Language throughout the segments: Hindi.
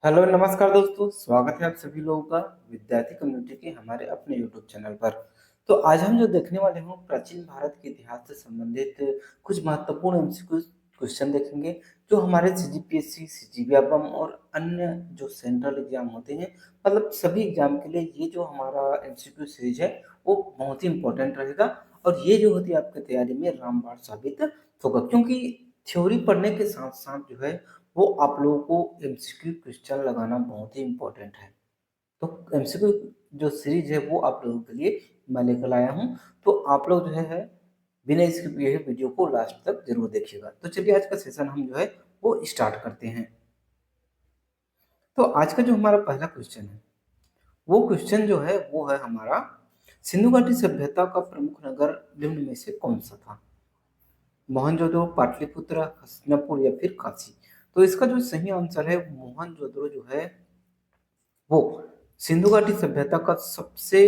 हेलो नमस्कार दोस्तों, स्वागत है आप सभी लोगों का विद्यार्थी कम्युनिटी के हमारे अपने यूट्यूब चैनल पर। तो आज हम जो देखने वाले हैं प्राचीन भारत के इतिहास से संबंधित कुछ महत्वपूर्ण एमसीक्यू क्वेश्चन देखेंगे जो हमारे सीजीपीएससी, सीजीबीएम और अन्य जो सेंट्रल एग्जाम होते हैं, मतलब सभी एग्जाम के लिए ये जो हमारा एमसीक्यू सीरीज है वो बहुत ही इंपॉर्टेंट रहेगा। और ये जो होती है आपकी तैयारी में रामबाण साबित होगा, क्योंकि थ्योरी पढ़ने के साथ साथ जो है वो आप लोगों को एमसीक्यू क्वेश्चन लगाना बहुत ही इम्पोर्टेंट है। तो एमसीक्यू जो सीरीज है वो आप लोगों के लिए मैं लेकर आया हूँ। तो आप लोग जो है बिना स्किप किए हुए वीडियो को लास्ट तक जरूर देखिएगा। तो चलिए आज का सेशन हम जो है वो स्टार्ट करते हैं। तो आज का जो हमारा पहला क्वेश्चन है वो क्वेश्चन जो है वो है हमारा, सिंधु घाटी सभ्यता का प्रमुख नगर निम्न में से कौन सा था? मोहनजोदड़ो, पाटलिपुत्र, हस्तिनापुर या फिर काशी? तो इसका जो सही आंसर है मोहनजोदड़ो जो है वो सिंधु घाटी सभ्यता का सबसे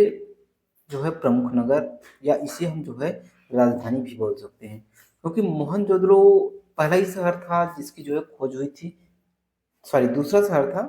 जो है प्रमुख नगर, या इसे हम जो है राजधानी भी बोल सकते हैं, क्योंकि मोहनजोदड़ो पहला ही शहर था जिसकी जो है खोज हुई थी। सॉरी, दूसरा शहर था,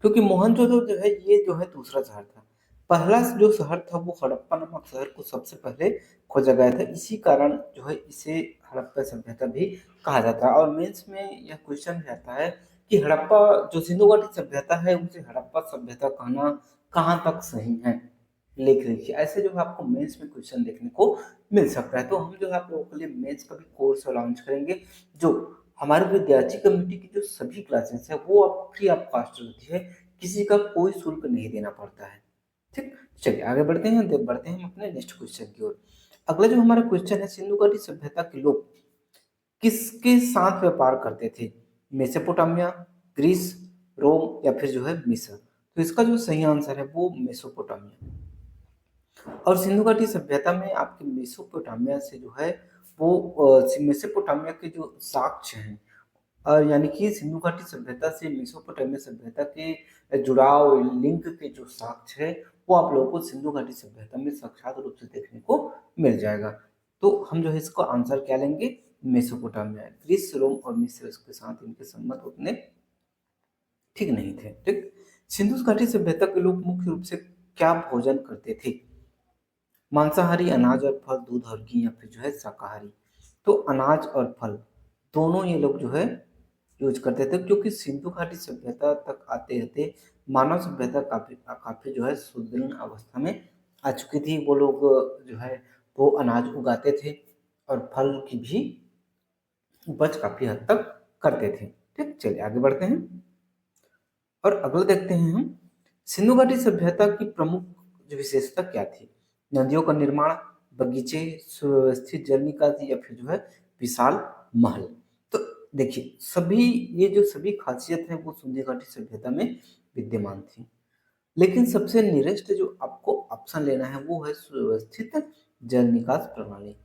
क्योंकि मोहनजोदड़ो जो है ये जो है दूसरा शहर था। पहला जो शहर था वो हड़प्पा नामक शहर को सबसे पहले खोजा गया था, इसी कारण जो है इसे हड़प्पा सभ्यता भी कहा जाता है। और मेंस में यह क्वेश्चन रहता है कि हड़प्पा जो सिंधु घाटी सभ्यता है उसे हड़प्पा सभ्यता कहना कहाँ तक सही है, लिख लीजिए। ऐसे जो है आपको मेंस में क्वेश्चन देखने को मिल सकता है। तो हम जो है आप लोगों के लिए मेंस का भी कोर्स लॉन्च करेंगे, जो हमारे विद्यार्थी कम्युनिटी की जो सभी क्लासेस है वो आप फ्री ऑफ कॉस्ट होती है, किसी का कोई शुल्क नहीं देना पड़ता है। ठीक, चलिए आगे बढ़ते हैं, बढ़ते हैं हम अपने नेक्स्ट क्वेश्चन की ओर। अगला जो हमारा क्वेश्चन है, सिंधु घाटी सभ्यता के लोग किसके साथ व्यापार करते थे? मेसोपोटामिया, ग्रीस, रोम या फिर जो है मिस्र? तो इसका जो सही आंसर है वो मेसोपोटामिया। और सिंधु घाटी सभ्यता में आपके मेसोपोटामिया से जो है वो मेसोपोटामिया के जो साक्ष्य हैं, और यानी कि सिंधु घाटी सभ्यता से मेसोपोटामिया सभ्यता के जुड़ाव लिंक के जो साक्ष्य है वो आप लोगों को सिंधु घाटी सभ्यता में साक्षात रूप से देखने को मिल जाएगा। तो हम जो है इसको आंसर क्या लेंगे? मेसोपोटामिया। ग्रीस, रोम और मिस्र के साथ इनके संबंध उतने ठीक नहीं थे। ठीक, सिंधु घाटी सभ्यता के लोग मुख्य रूप से क्या भोजन करते थे? मांसाहारी, अनाज और फल, दूध और घी या फिर जो है शाकाहारी? तो अनाज और फल दोनों ये लोग जो है यूज करते थे, क्योंकि सिंधु घाटी सभ्यता तक आते आते मानव सभ्यता काफी काफी जो है सुदृढ़ अवस्था में आ चुकी थी। वो लोग जो है वो अनाज उगाते थे और फल की भी उपज काफी हद तक करते थे। ठीक, चलिए आगे बढ़ते हैं और अगला देखते हैं हम, सिंधु घाटी सभ्यता की प्रमुख जो विशेषता क्या थी? नदियों का निर्माण, बगीचे, सुव्यवस्थित जल निकासी या फिर जो है विशाल महल? तो देखिए, सभी ये जो सभी खासियत है वो सिंधु घाटी सभ्यता में विद्यमान थी, लेकिन सबसे निकृष्ट जो आपको ऑप्शन लेना है वो है सुव्यवस्थित जल निकास प्रणाली।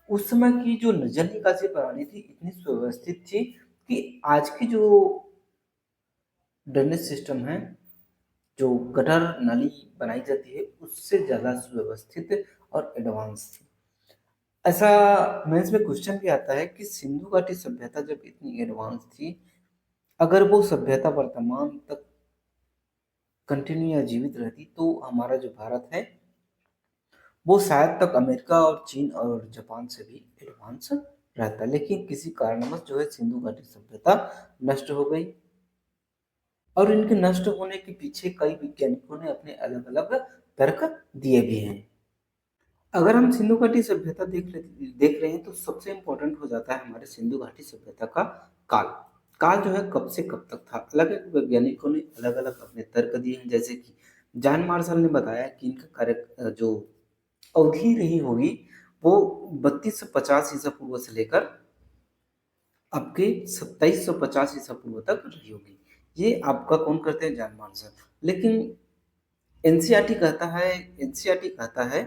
उस समय की जो जल निकासी प्रणाली थी इतनी सुव्यवस्थित थी कि आज की जो ड्रेनेज सिस्टम है, जो गटर नाली बनाई जाती है उससे ज्यादा सुव्यवस्थित और एडवांस थी। ऐसा मेंस में क्वेश्चन भी आता है कि सिंधु घाटी सभ्यता जब इतनी एडवांस थी, अगर वो सभ्यता वर्तमान तक कंटिन्यू या जीवित रहती तो हमारा जो भारत है वो शायद तक अमेरिका और चीन और जापान से भी एडवांस रहता, लेकिन किसी कारणवश जो है सिंधु घाटी सभ्यता नष्ट हो गई। और इनके नष्ट होने के पीछे कई वैज्ञानिकों ने अपने अलग अलग तर्क दिए भी हैं। अगर हम सिंधु घाटी सभ्यता देख रहे हैं तो सबसे इम्पोर्टेंट हो जाता है हमारे सिंधु घाटी सभ्यता का काल। काल जो है कब से कब तक था, अलग अलग वैज्ञानिकों ने अलग अलग अपने तर्क दिए हैं। जैसे कि जॉन मार्शल ने बताया कि इनका कार्य जो अवधि रही होगी वो 3250 ईसा पूर्व से लेकर आपके 2750 ईसा पूर्व तक रही होगी। ये आपका कौन करते हैं? John Marshall. लेकिन एनसीईआरटी कहता है, एनसीईआरटी कहता है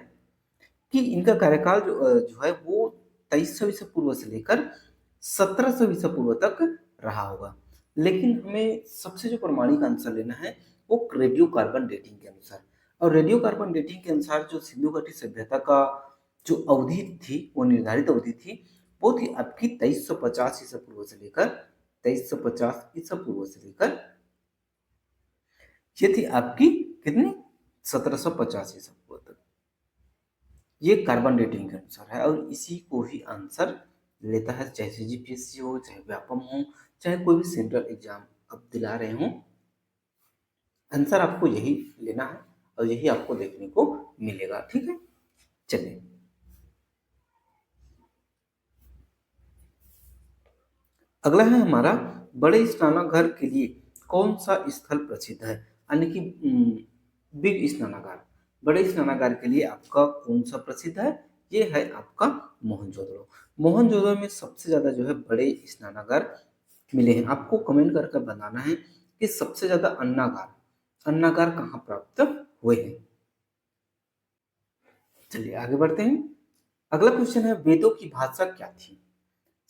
कि इनका कार्यकाल जो है वो 2300 ईसा पूर्व से लेकर 1700 ईसा पूर्व तक रहा होगा। लेकिन हमें सबसे जो प्रमाणिक आंसर लेना है वो रेडियो कार्बन डेटिंग के अनुसार। और रेडियो कार्बन डेटिंग के अनुसार जो सिंधु घाटी सभ्यता का जो अवधि थी वो निर्धारित अवधि थी वो थी आपकी 2350 ईसा पूर्व से लेकर 2350 ईसा पूर्व से लेकर ये थी आपकी कितनी 1750 ईसा पूर्व तक। ये कार्बन डेटिंग के अनुसार है और इसी को ही आंसर लेता है, चाहे सीजीपीएससी हो, चाहे व्यापम हो, चाहे कोई भी सेंट्रल एग्जाम आप दिला रहे हो, आंसर आपको यही लेना है और यही आपको देखने को मिलेगा। ठीक है, चलिए अगला है हमारा, बड़े स्नानागार के लिए कौन सा स्थल प्रसिद्ध है, यानी कि बिग स्नानागार। बड़े स्नानागार के लिए आपका कौन सा प्रसिद्ध है, ये है आपका मोहनजोदड़ो। मोहनजोदड़ो में सबसे ज्यादा जो है बड़े स्नानागार मिले हैं। आपको कमेंट करके बताना है कि सबसे ज्यादा अन्नागार अन्नागार कहाँ प्राप्त हुए हैं। चलिए आगे बढ़ते हैं। अगला क्वेश्चन है, वेदों की भाषा क्या थी,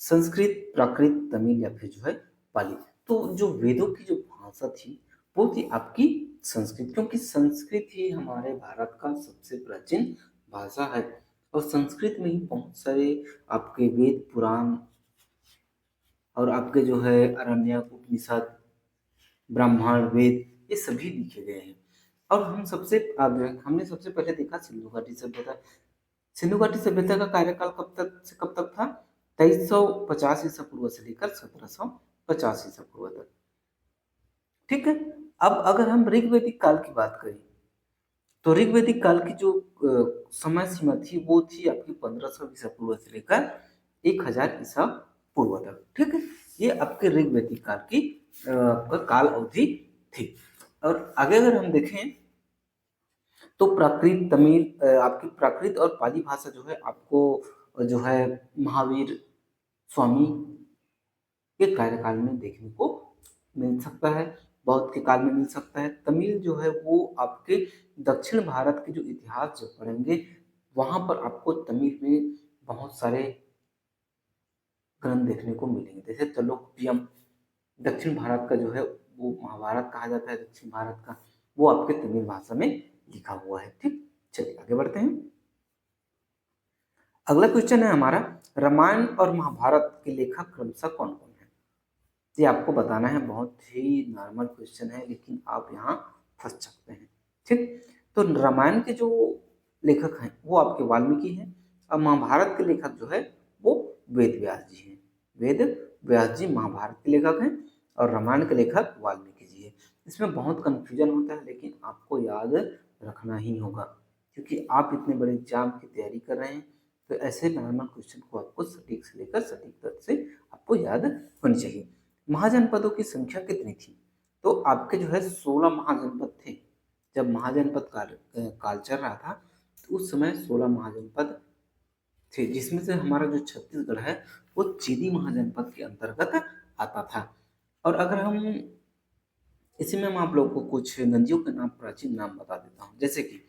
संस्कृत, प्राकृत, तमिल या फिर जो है पाली। तो जो वेदों की जो भाषा थी वो थी आपकी संस्कृत, क्योंकि संस्कृत ही हमारे भारत का सबसे प्राचीन भाषा है और संस्कृत में ही बहुत सारे आपके वेद पुराण और आपके जो है अरण्यक उपनिषद ब्राह्मण वेद ये सभी लिखे गए हैं। और हम सबसे हमने सबसे पहले देखा सिंधु घाटी सभ्यता। सिंधु घाटी सभ्यता का कार्यकाल कब तक से कब तक था, 2350 ईसा पूर्व से लेकर 1750 ईसा पूर्व तक। ठीक है, अब अगर हम ऋग्वैदिक काल की बात करें तो ऋग्वैदिक काल की जो समय सीमा थी वो थी आपकी 1500 ईसा पूर्व से लेकर 1000 ईसा पूर्व तक। ठीक है, ये आपके ऋग्वैदिक काल की काल अवधि थी। और आगे अगर हम देखें तो प्राकृत तमिल आपकी प्राकृत और पाली भाषा जो है आपको जो है महावीर स्वामी के कार्यकाल में देखने को मिल सकता है, बौद्ध के काल में मिल सकता है। तमिल जो है वो आपके दक्षिण भारत के जो इतिहास जब पढ़ेंगे वहां पर आपको तमिल में बहुत सारे ग्रंथ देखने को मिलेंगे, जैसे चालुक्यम दक्षिण भारत का जो है वो महाभारत कहा जाता है दक्षिण भारत का, वो आपके तमिल भाषा में लिखा हुआ है। ठीक, चलिए आगे बढ़ते हैं। अगला क्वेश्चन है हमारा, रामायण और महाभारत के लेखक क्रमशः कौन कौन है। ये आपको बताना है, बहुत ही नॉर्मल क्वेश्चन है लेकिन आप यहाँ फंस सकते हैं। ठीक, तो रामायण के जो लेखक हैं वो आपके वाल्मीकि हैं और महाभारत के लेखक जो है वो वेद व्यास जी हैं। वेद व्यास जी महाभारत के लेखक हैं और रामायण के लेखक वाल्मीकि जी है। इसमें बहुत कंफ्यूजन होता है लेकिन आपको याद रखना ही होगा, क्योंकि आप इतने बड़े एग्जाम की तैयारी कर रहे हैं तो ऐसे नॉर्मल क्वेश्चन को आपको सटीक से लेकर सटीक तक से आपको याद होनी चाहिए। महाजनपदों की संख्या कितनी थी, तो आपके जो है 16 महाजनपद थे। जब महाजनपद काल चल रहा था तो उस समय 16 महाजनपद थे, जिसमें से हमारा जो छत्तीसगढ़ है वो चीनी महाजनपद के अंतर्गत आता था। और अगर हम इसी में मैं आप लोगों को कुछ नदियों के नाम प्राचीन नाम बता देता हूँ, जैसे कि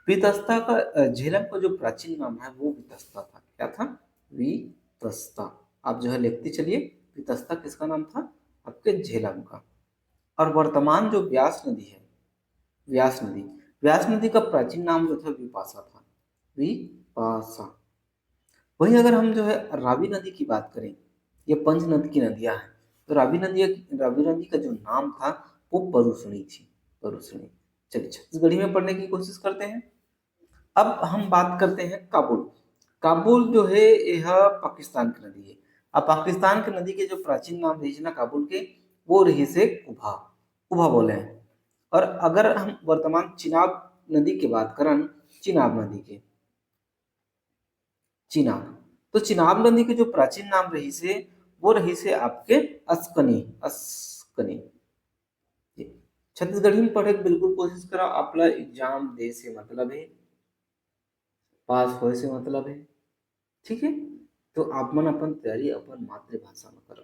वितस्ता का झेलम का जो प्राचीन नाम है वो वितस्ता था। क्या था, वितस्ता। आप जो है लिखते चलिए, वितस्ता किसका नाम था, आपके झेलम का। और वर्तमान जो व्यास नदी है, व्यास नदी, व्यास नदी का प्राचीन नाम जो था विपाशा था, विपाशा। वहीं अगर हम जो है रावी नदी की बात करें, ये पंच नदी की नदियां हैं, तो रावी नदी का जो नाम था वो परुसणी थी, परुसणी। चलिए छत्तीसगढ़ी में पढ़ने की कोशिश करते हैं। अब हम बात करते हैं काबुल। काबुल जो है यह पाकिस्तान की नदी है। अब पाकिस्तान की नदी के जो प्राचीन नाम रही ना काबुल के, वो रही से कुभा, कुभा बोले हैं। और अगर हम वर्तमान चिनाब नदी की बात करें, चिनाब नदी के, चिनाब, तो चिनाब नदी के जो प्राचीन नाम रही से वो रही से आपके अस्कनी, अस्कनी। छत्तीसगढ़ी में पढ़े बिल्कुल कोशिश करो, आपला एग्जाम दे से मतलब है, पास होए से मतलब है। ठीक है, तो आप मन अपन तैयारी अपन मातृभाषा में करो।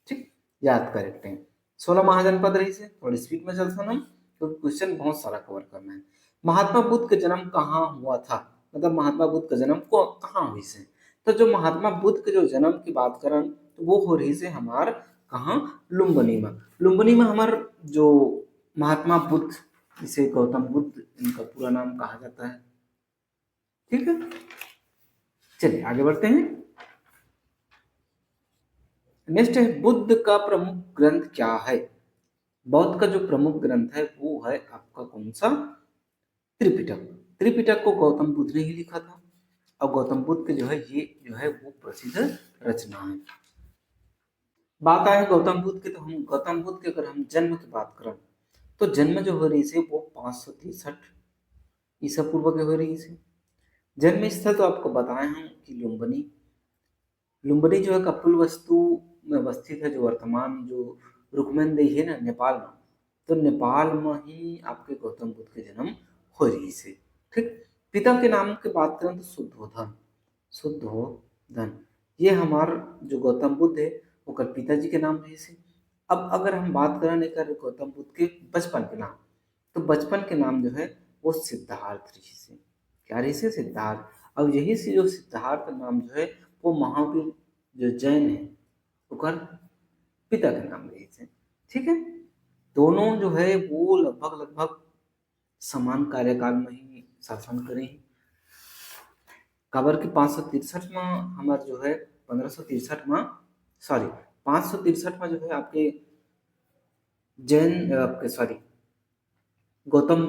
ठीक, याद करेक्ट है। 16 महाजनपद रही से, थोड़ी स्पीड में चलता हम क्योंकि क्वेश्चन बहुत सारा कवर करना है। महात्मा बुद्ध का जन्म कहाँ हुआ था, मतलब महात्मा बुद्ध का जन्म को कहाँ हुई से, तो जो महात्मा बुद्ध के जो जन्म की बात करें तो वो हो रही से हमार कहाँ, लुम्बिनी में। लुम्बिनी में हमार जो महात्मा बुद्ध, जिसे गौतम बुद्ध इनका पूरा नाम कहा जाता है। ठीक है, चलिए आगे बढ़ते हैं। नेक्स्ट है बुद्ध का प्रमुख ग्रंथ क्या है। बौद्ध का जो प्रमुख ग्रंथ है वो है आपका कौन सा, त्रिपिटक। त्रिपिटक को गौतम बुद्ध ने ही लिखा था। और गौतम बुद्ध के जो है ये जो है वो प्रसिद्ध रचना है। बात आए गौतम बुद्ध की, तो हम गौतम बुद्ध के अगर हम जन्म की बात करें तो जन्म जो हो रही है वो 563 ईसा पूर्व के हो रही है। जन्म स्थल तो आपको बताए हैं कि लुम्बिनी। लुम्बिनी जो है कपिल वस्तु में अवस्थित है, जो वर्तमान जो रुक्मनदेही है ना नेपाल में, तो नेपाल में ही आपके गौतम बुद्ध के जन्म हो रही से। ठीक। पिता के नाम की बात करें तो शुद्धोधन। शुद्धोधन ये हमार जो गौतम बुद्ध है वो कर पिताजी के नाम रही से। अब अगर हम बात करें नहीं कर गौतम बुद्ध के बचपन के नाम, तो बचपन के नाम जो है वो सिद्धार्थ ऋषि से। क्या ऋषि से, सिद्धार्थ। अब यही से जो सिद्धार्थ नाम जो है वो महावीर जो जैन है ओकर पिता के नाम रही थे। ठीक है। दोनों जो है वो लगभग लगभग समान कार्यकाल में ही शासन करे हैं। काबर के 563 में हमारे जो है 1563 में, सॉरी 563 में जो है आपके जैन आपके सॉरी गौतम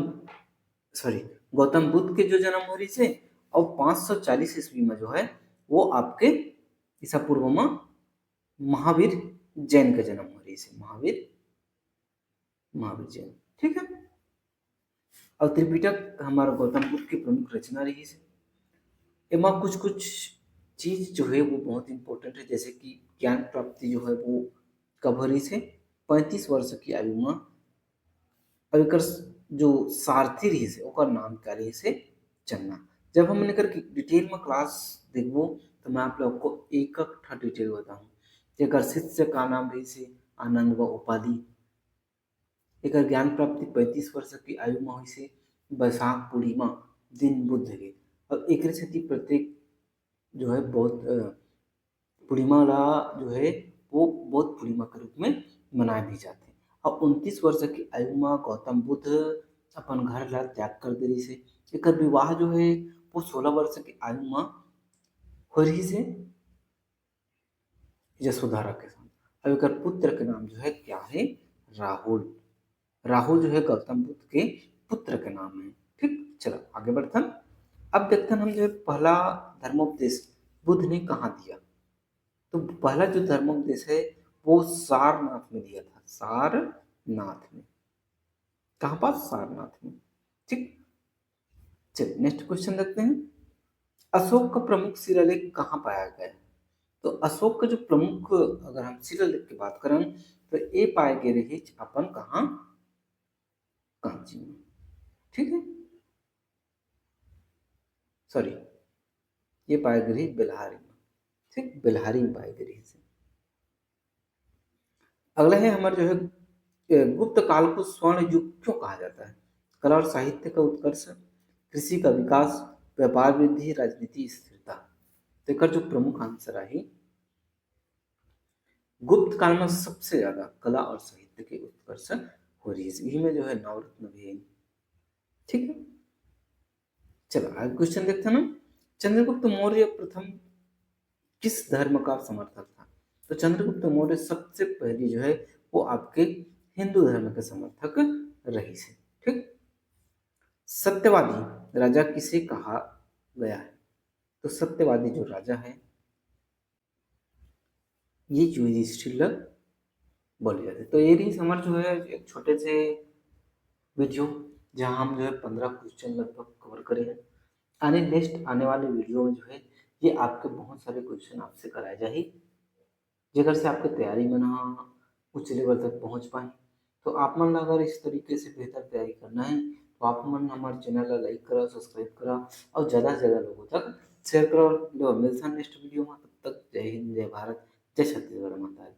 सॉरी गौतम बुद्ध के जो जन्म हो रही से। और 540 ईस्वी में जो है वो आपके ईसा पूर्व में महावीर जैन का जन्म हो रही से। महावीर महावीर जैन। ठीक है। और त्रिपिटक हमारा गौतम बुद्ध की प्रमुख रचना रही से। एમાં कुछ कुछ चीज जो है वो बहुत इंपॉर्टेंट है, जैसे कि ज्ञान प्राप्ति जो है वो कब हो रही से, 35 वर्ष की आयु में। अब एकर जो सारथी रही से ओकर नाम क्या रही से, चन्ना। जब हम एकर डिटेल में क्लास देखबो तो मैं आप लोग को एक एक डिटेल बताऊं। एकर शिष्य का नाम रही से आनंद व उपाधि। एक ज्ञान प्राप्ति 35 वर्ष की आयु में हुई से बैसाख पूर्णिमा दिन बुद्ध के। और एक से प्रत्येक जो है बहुत पूर्णिमा ला जो है वो बहुत पूर्णिमा के रूप में मनाए भी जाते हैं। और 29 वर्ष की आयु में गौतम बुद्ध अपन घर ला त्याग कर दे रही से। एक विवाह जो है वो 16 वर्ष की आयु में हो रही से यशोधरा के साथ। अब एक पुत्र के नाम जो है क्या है, राहुल। राहुल जो है गौतम बुद्ध के पुत्र के नाम है। ठीक। चलो आगे बढ़ते हैं। अब देखते हैं हम जो है पहला धर्मोपदेश बुद्ध ने कहाँ दिया। तो पहला जो धर्मोपदेश है वो सारनाथ में दिया था। सारनाथ में। कहाँ पास, सारनाथ में। ठीक। चलिए नेक्स्ट क्वेश्चन देखते हैं। अशोक का प्रमुख शिलालेख कहाँ पाया गया है। तो अशोक का जो प्रमुख अगर हम शिलालेख की बात करें तो ये पाए गए रही अपन कहाँ, कांची में। ठीक है। सॉरी ये पाए गए रही बेल्हारी में। ठीक, बेल्हारी में पाए गए रही। अगला है हमारा जो है गुप्त काल को स्वर्ण युग क्यों कहा जाता है। कला और साहित्य का उत्कर्ष, कृषि का विकास, व्यापार वृद्धि, राजनीति स्थिरता। तो एक जो प्रमुख आंसर है गुप्त काल में सबसे ज्यादा कला और साहित्य के उत्कर्ष हो रही है। इसी में जो है नवरत्न भी है। ठीक है। चलो आगे क्वेश्चन देखते हैं ना। चंद्रगुप्त मौर्य प्रथम किस धर्म का समर्थक था। तो चंद्रगुप्त मौर्य सबसे पहली जो है वो आपके हिंदू धर्म के समर्थक रही से। ठीक। सत्यवादी राजा किसे कहा गया है। तो सत्यवादी जो राजा है ये युधिष्ठिर बोले जाते। तो ये रही हमारे जो है एक छोटे से वीडियो जहाँ हम जो है 15 क्वेश्चन लगभग कवर करें हैं। आने नेक्स्ट आने वाले वीडियो में जो है ये आपके बहुत सारे क्वेश्चन आपसे कराए जाए जेकर से आपके तैयारी में ना उच्च लेवल तक पहुंच पाए। तो आप मन ला अगर इस तरीके से बेहतर तैयारी करना है तो आप मन हमारे चैनल ला लाइक करा, सब्सक्राइब करा और ज़्यादा से ज़्यादा लोगों तक शेयर करो। मिलता है नेक्स्ट वीडियो में। तब तक जय हिंद, जय भारत, जय छत्तीसगढ़ माता।